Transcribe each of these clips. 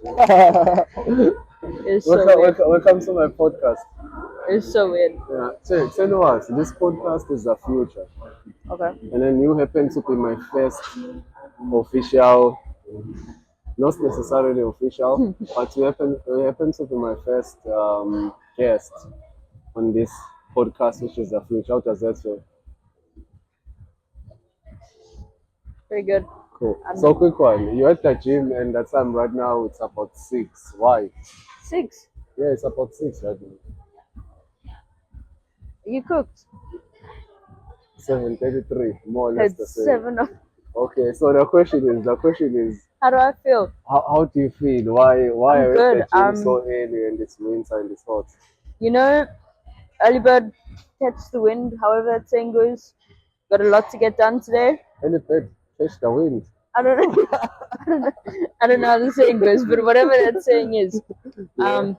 It's so weird. Welcome to my podcast. It's so weird. Yeah, tell you what, this podcast is the future. Okay. And then you happen to be my first official, not necessarily official, but you happen to be my first guest on this podcast, which is the future. How does that feel? Pretty good. Cool. I'm So quick one. You're at the gym and the time right now it's about 6. Why? 6. Yeah, it's about 6 right now. You cooked. 7:33, more or less the It's same. 7. Okay, so the question is, How do I feel? how do you feel? Why I'm are you at good. the gym so early and it's winter and it's hot? You know, early bird catch the wind, however that saying goes. Got a lot to get done today. Any bed, catch the wind. I don't know. I don't know. I don't know how the saying goes, but whatever that saying is. Yeah, Um,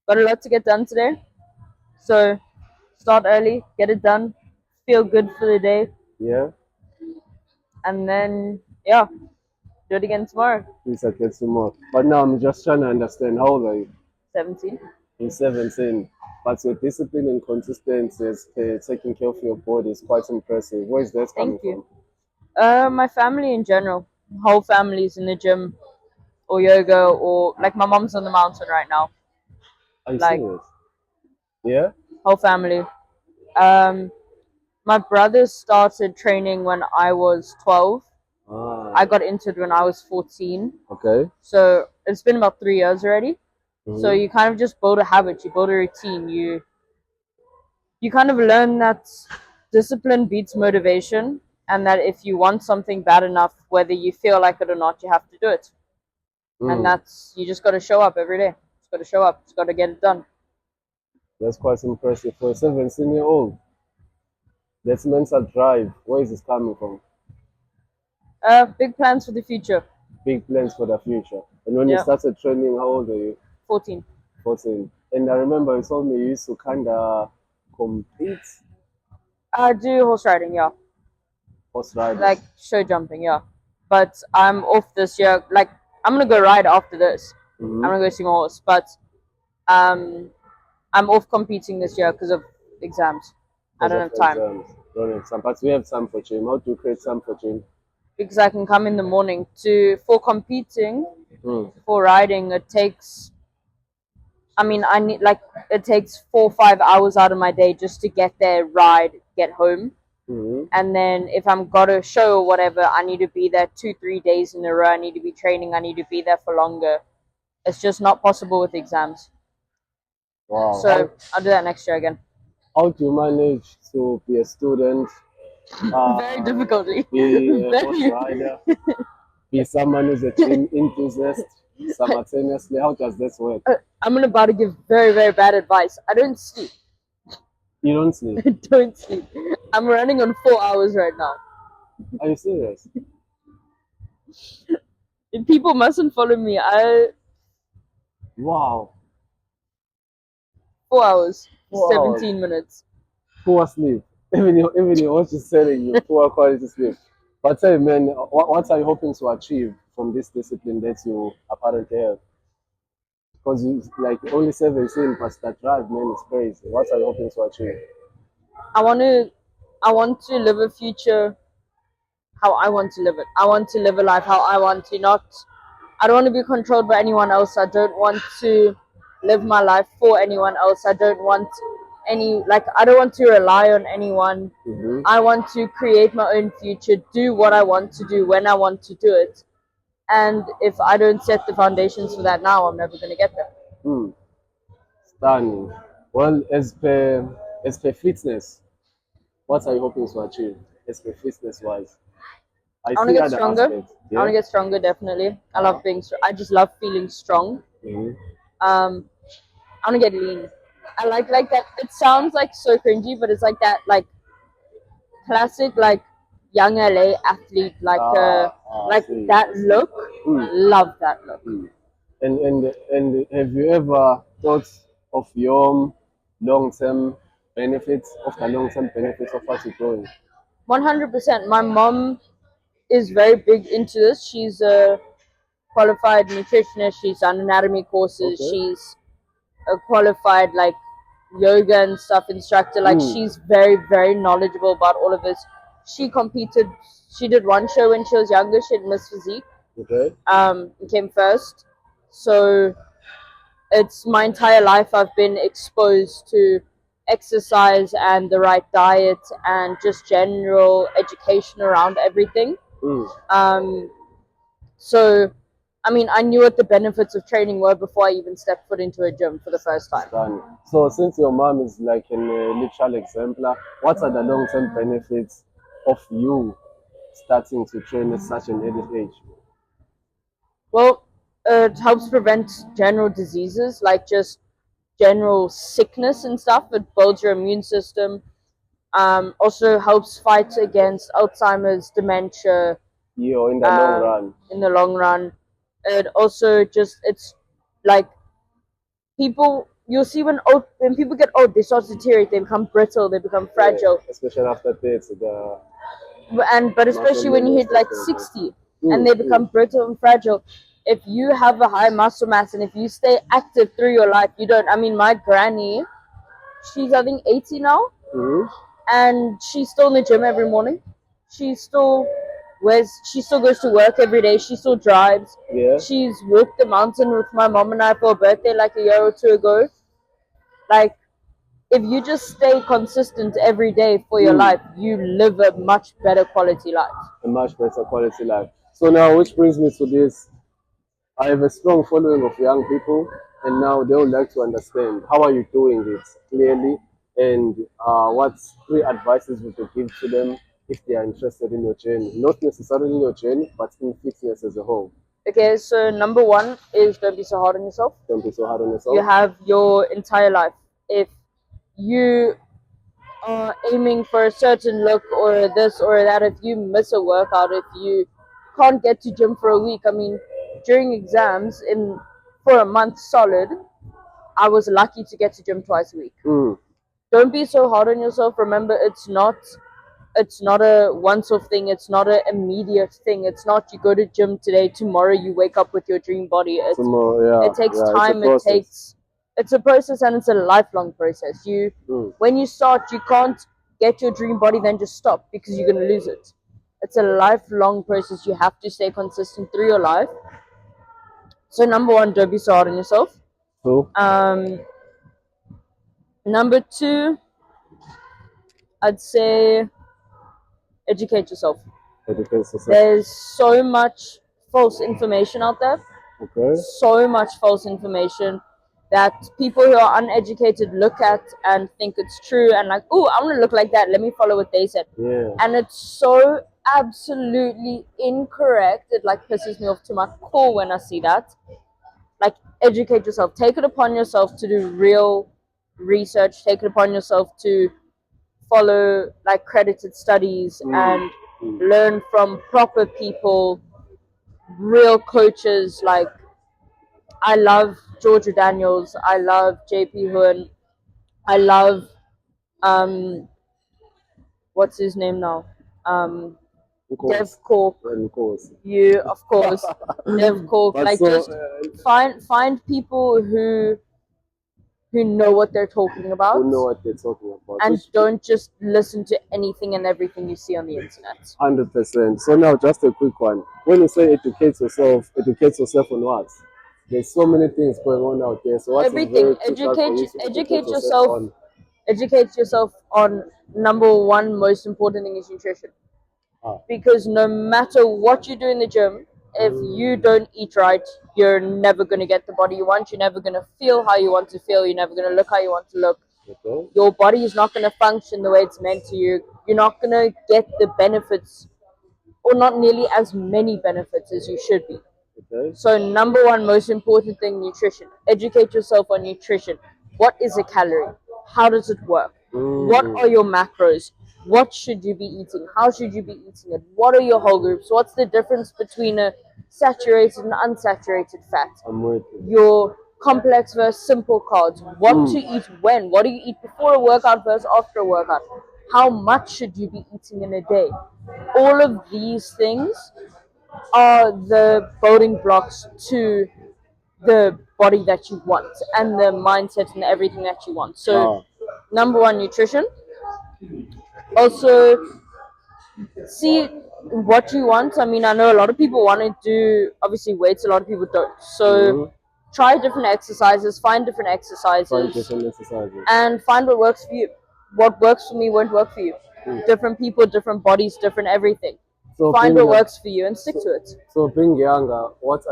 got a lot to get done today. So start early, get it done, feel good for the day, yeah. and then yeah, do it again tomorrow. Please I get some more. But now I'm just trying to understand how old are you? 17. You're 17. But your discipline and consistency as taking care of your body is quite impressive. Where is that coming Thank from? you. My family in general, whole family's in the gym or yoga or like my mom's on the mountain right now. Are you Like serious? Yeah? whole family. Um, my brother started training when I was 12. I Ah, got into it when I was 14. okay. So it's been about 3 years already. So Mm-hmm. you kind of just build a habit, you build a routine, you kind of learn that discipline beats motivation and that if you want something bad enough, whether you feel like it or not, you have to do it. And Mm, that's you just gotta show up every day. Just gotta show up, just gotta get it done. that's quite impressive. For a 17-year-old, that's mental drive. Where is this coming from? Big plans for the future. Big plans for the future. And when you Yeah, started training, how old are you? 14. 14. And I remember you told me you used to kind of compete I do horse riding, yeah. horse riding. Like show jumping, yeah. But I'm off this year. Like I'm gonna go ride after this. I'm Mm-hmm. gonna go see my horse, but um, I'm off competing this year because of exams. I Because don't of have time exams. Don't have time. But we have time for gym. How do you create time for gym? because I can come in the morning to for competing Mm. for riding. It takes. I mean, I need like it takes 4 or 5 hours out of my day just to get there, ride, get home. Mm-hmm. And then if I'm got a show or whatever, I need to be there 2, 3 days in a row. I need to be training. I need to be there for longer. It's just not possible with exams. Wow. So I'll do that next year again. How do you manage to be a student, Very uh, difficultly. be a horse Very. rider, be someone who's a gym enthusiast simultaneously? How does this work? I'm about to give very, very bad advice. I don't sleep. You don't sleep. I don't sleep. I'm running on 4 hours right now. Are you serious? People mustn't follow me. I Wow. 4 hours, 4 hours. 17 minutes. Poor sleep. Even your watch is telling you poor quality sleep. But tell me, man, what are you hoping to achieve from this discipline that you apparently have? Because you like only 17 past that drive, man, it's crazy. What are you hoping to achieve? I want to. I want to live a future how I want to live it. I want to live a life how I want to. Not. I don't want to be controlled by anyone else. I don't want to live my life for anyone else. I don't want I don't want to rely on anyone. Mm-hmm. I want to create my own future, do what I want to do when I want to do it. And if I don't set the foundations for that now, I'm never going to get there. Hmm. Stunning. Well, as per fitness, what are you hoping to achieve? As per fitness wise, I I want to see get other stronger. aspects. I want Yeah. to get stronger, definitely. I love being strong. I just love feeling strong. Mm-hmm. Um, I want to get lean. I like that. It sounds like so cringy, but it's like that like classic like young LA athlete like See, that I see. look. Hmm. Love that look. Hmm. And have you ever thought of your long-term benefits, of the long-term benefits of what you're doing? 100%. My mom is very big into this. She's a qualified nutritionist. She's done anatomy courses. Okay. She's a qualified like yoga and stuff instructor. Like she's very, very knowledgeable about all of this. She competed. She did one show when she was younger. She had Miss Physique. Okay. Came first. So it's my entire life I've been exposed to exercise and the right diet and just general education around everything. So I mean, I knew what the benefits of training were before I even stepped foot into a gym for the first time. Done. So since your mom is like an literal exemplar, what are the long-term benefits of you starting to train at such an early age? Well, it helps prevent general diseases like just general sickness and stuff. It builds your immune system. Also helps fight against Alzheimer's, dementia. Yeah, in the long run. In the long run, it also just it's like people. You'll see when people get old, they start to deteriorate. They become brittle. They become fragile. Yeah, especially after 30, But especially when you hit like 60 and they become brittle and fragile. If you have a high muscle mass and if you stay active through your life, you don't. I mean, my granny, she's I think 80 now, and she's still in the gym every morning. She still goes to work every day. She still drives. Yeah. She's walked the mountain with my mom and I for a birthday like a year or two ago. Like, if you just stay consistent every day for your life, you live a much better quality life. A much better quality life. So now, which brings me to this. I have a strong following of young people, and now they would like to understand how are you doing it clearly, and what 3 advices would you give to them if they are interested in your journey, not necessarily your journey, but in fitness as a whole. Okay, so number 1 is don't be so hard on yourself. Don't be so hard on yourself. You have your entire life. If you are aiming for a certain look or this or that, if you miss a workout, if you can't get to gym for a week, I mean, during exams for a month solid, I was lucky to get to gym twice a week. Don't be so hard on yourself. Remember, it's not a once-off thing. It's not an immediate thing. It's not you go to gym today, tomorrow you wake up with your dream body. It takes time. It's a process, and it's a lifelong process. When you start, you can't get your dream body then just stop because you're going to lose it. It's a lifelong process. You have to stay consistent through your life. So number 1, don't be so hard on yourself. Number 2, I'd say educate yourself. There's so much false information out there. Okay. So much false information that people who are uneducated look at and think it's true and like, oh, I want to look like that. Let me follow what they said. Yeah. And it's so absolutely incorrect. It like pisses me off to my core when I see that. Like, educate yourself. Take it upon yourself to do real research. Take it upon yourself to follow like credited studies and learn from proper people, real coaches. Like, I love Georgia Daniels, I love JP Hoon, I love what's his name now? Dev Cork. You, of course. Dev Cork. Like, so, just find people who know what they're talking about. Who know what they're talking about. And don't just listen to anything and everything you see on the internet. 100%. So now, just a quick one. When you say educate yourself on what? There's so many things going on out there. So what's everything? Educate yourself. Educate yourself on number 1 most important thing is nutrition. Because no matter what you do in the gym, if you don't eat right, you're never going to get the body you want. You're never going to feel how you want to feel. You're never going to look how you want to look. Okay. Your body is not going to function the way it's meant to. You're not going to get the benefits, or not nearly as many benefits as you should be. Okay. So number 1 most important thing, nutrition. Educate yourself on nutrition. What is a calorie? How does it work? What are your macros? What should you be eating? How should you be eating it? What are your whole groups? What's the difference between a saturated and unsaturated fat? Your complex versus simple carbs. What to eat when? What do you eat before a workout versus after a workout? How much should you be eating in a day? All of these things are the building blocks to the body that you want and the mindset and everything that you want. So, Wow. number one, nutrition. Also, see what you want. I mean, I know a lot of people want to do obviously weights, a lot of people don't. So, Mm-hmm. try different exercises, find different Find exercises, different exercises. and find what works for you. What works for me won't work for you. Mm. Different people, different bodies, different everything. So Find being what works for you and stick so, to it. so being younger, what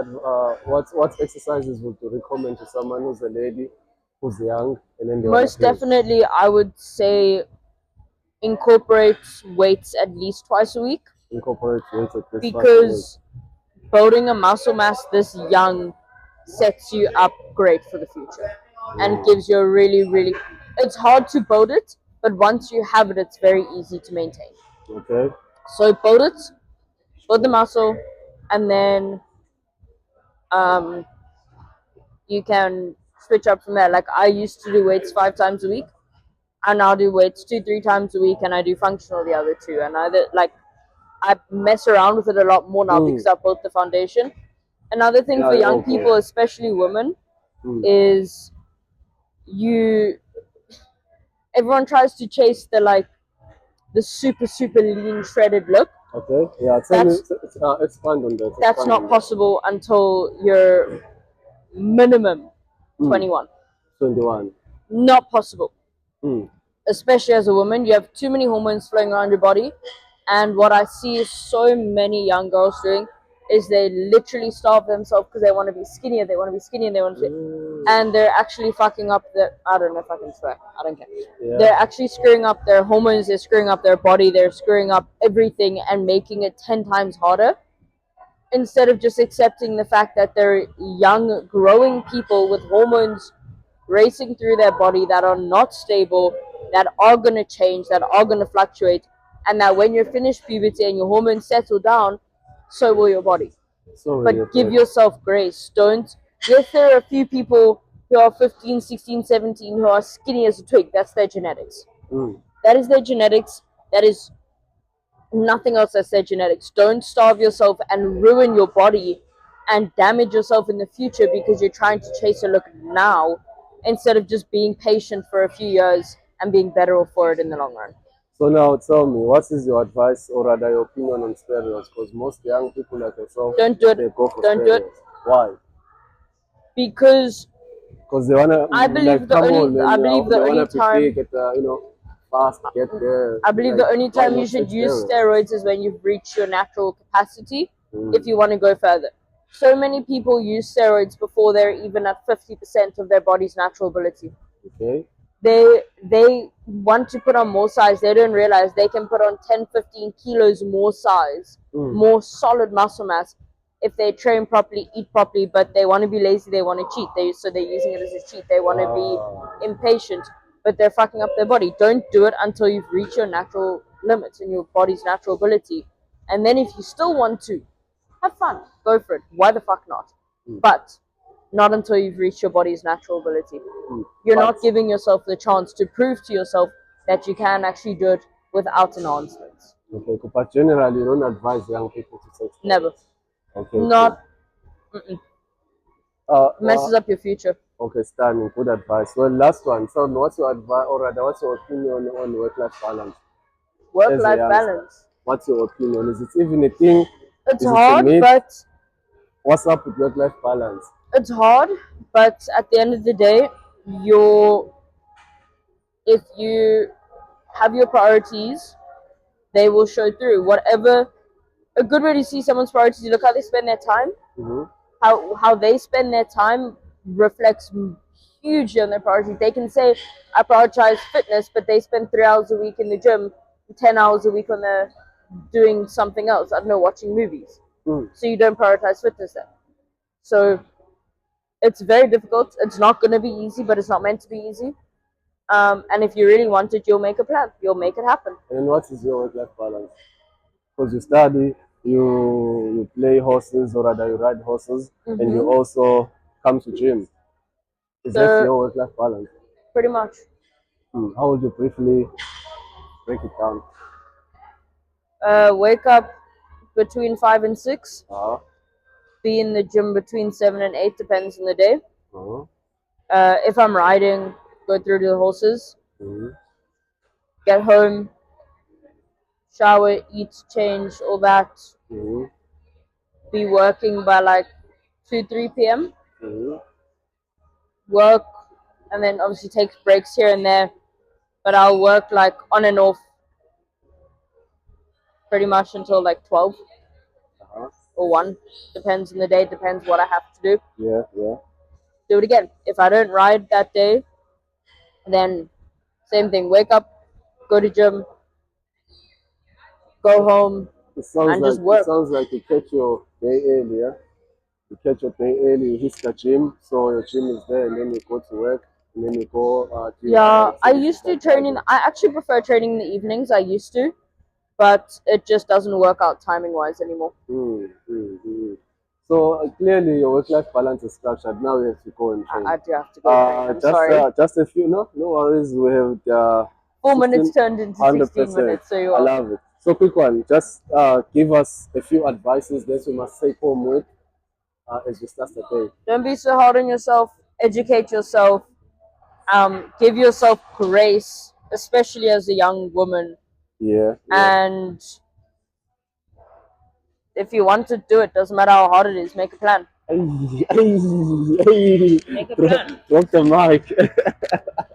exercises would you recommend to someone who's a lady, who's young, and then they want to Most build? definitely, I would say incorporate weights at least twice a week, Incorporate weights at least twice a week. because building a muscle mass this young sets you up great for the future and gives you a really, really. It's hard to build it, but once you have it, it's very easy to maintain. Okay. So build it, build the muscle, and then um, you can switch up from there. Like I used to do weights 5 times a week. I now do weights 2, 3 times a week, and I do functional the other two. And I mess around with it a lot more now Mm. because I built the foundation. Another thing Yeah. for young Okay. people, especially women, Mm. is you. Everyone tries to chase the super lean shredded look. Okay. Yeah. Tell me. That's Expand on that. that's Expand not on that. possible until you're minimum Mm. 21. 21. Not possible. Mm. Especially as a woman, you have too many hormones flowing around your body. And what I see so many young girls doing is they literally starve themselves because they want to be skinnier, they want to be skinnier, they want to, Mm. and they're actually fucking up their. I don't know if I can swear. I don't care. Yeah. They're actually screwing up their hormones. They're screwing up their body. They're screwing up everything and making it 10 times harder. Instead of just accepting the fact that they're young, growing people with hormones racing through their body that are not stable, that are going to change, that are going to fluctuate, and that when you're finished puberty and your hormones settle down, so will your body. So But really give good. yourself grace. Don't. Yes, there are a few people who are 15, 16, 17 who are skinny as a twig. That's their genetics. Mm. That is their genetics. That is nothing else. That's their genetics. Don't starve yourself and ruin your body and damage yourself in the future because you're trying to chase a look now instead of just being patient for a few years and being better off for it in the long run. So now tell me, what is your advice or rather your opinion on steroids? Because most young people like yourself, Don't do it. they go for Don't do it. steroids. Why? Because Because they wanna I believe like the come only on, I and believe the they only wanna prepare, time get fast, get there. I believe Like, the only why time you not should take use steroids? steroids is when you've reached your natural capacity Mm. if you want to go further. So many people use steroids before they're even at 50% of their body's natural ability. Okay. They want to put on more size. They don't realize they can put on 10, 15 kilos more size, Mm. more solid muscle mass if they train properly, eat properly, but they want to be lazy, they want to cheat. So they're using it as a cheat. They want to be impatient, but they're fucking up their body. Don't do it until you've reached your natural limits and your body's natural ability. And then if you still want to, have fun. Go for it. Why the fuck not? Mm. But not until you've reached your body's natural ability. Mm. You're But- not giving yourself the chance to prove to yourself that you can actually do it without enhancements. Okay, but generally, you don't advise young people to take steroids. Never. Okay. Not Cool. messes up your future. Okay, stunning. Good advice. Well, last one. So, what's your advice, or rather, what's your opinion on work-life balance? As a Work-life youngster, balance. what's your opinion? Is it even a thing? It's Is it a hard, myth? but What's up with work-life balance? it's hard. But at the end of the day, if you have your priorities, they will show through. Whatever a good way to see someone's priorities, you look how they spend their time. Mm-hmm. How they spend their time reflects hugely on their priorities. They can say, I prioritize fitness, but they spend 3 hours a week in the gym, 10 hours a week on the doing something else. I don't know, watching movies. Mm. So you don't prioritize fitness then. So it's very difficult. It's not going to be easy, but it's not meant to be easy. And if you really want it, you'll make a plan. You'll make it happen. And what is your work-life balance? Because you study, you play horses, or rather, you ride horses, and you also come to gym. Is that So your work-life balance? pretty much. How would you briefly break it down? Wake up, between 5 and 6. Uh-huh. Be in the gym between 7 and 8, depends on the day. Uh-huh. If I'm riding, go through to the horses, Mm-hmm. get home, shower, eat, change, all that. Mm-hmm. Be working by like 2, 3 p.m. Mm-hmm. Work, and then obviously take breaks here and there. But I'll work like on and off pretty much until like 12 Uh-huh. or 1. Depends on the day, depends what I have to do. Yeah, yeah. Do it again. If I don't ride that day, then same thing. Wake up, go to gym, go home, and just It work. sounds like you catch your day early, yeah? You catch your day early, you hit the gym, so your gym is there, and then you go to work, and then you go do your Yeah, other I activities used to like train in. riding. I actually prefer training in the evenings. I used to, but it just doesn't work out timing wise anymore. So clearly your work-life balance is structured. Now we have to go and train. I do have to go train. I'm Just sorry. just a few, no worries. We have the 4 minutes 16, turned into 16 100%. minutes, so you I are. love it. So quick one, just give us a few advices that we must take home with as we start the day. Don't be so hard on yourself. Educate yourself. Give yourself grace, especially as a young woman. Yeah, yeah. And if you want to do it, doesn't matter how hard it is. Make a plan. Hey, hey, hey. Make a plan. Drop the mic.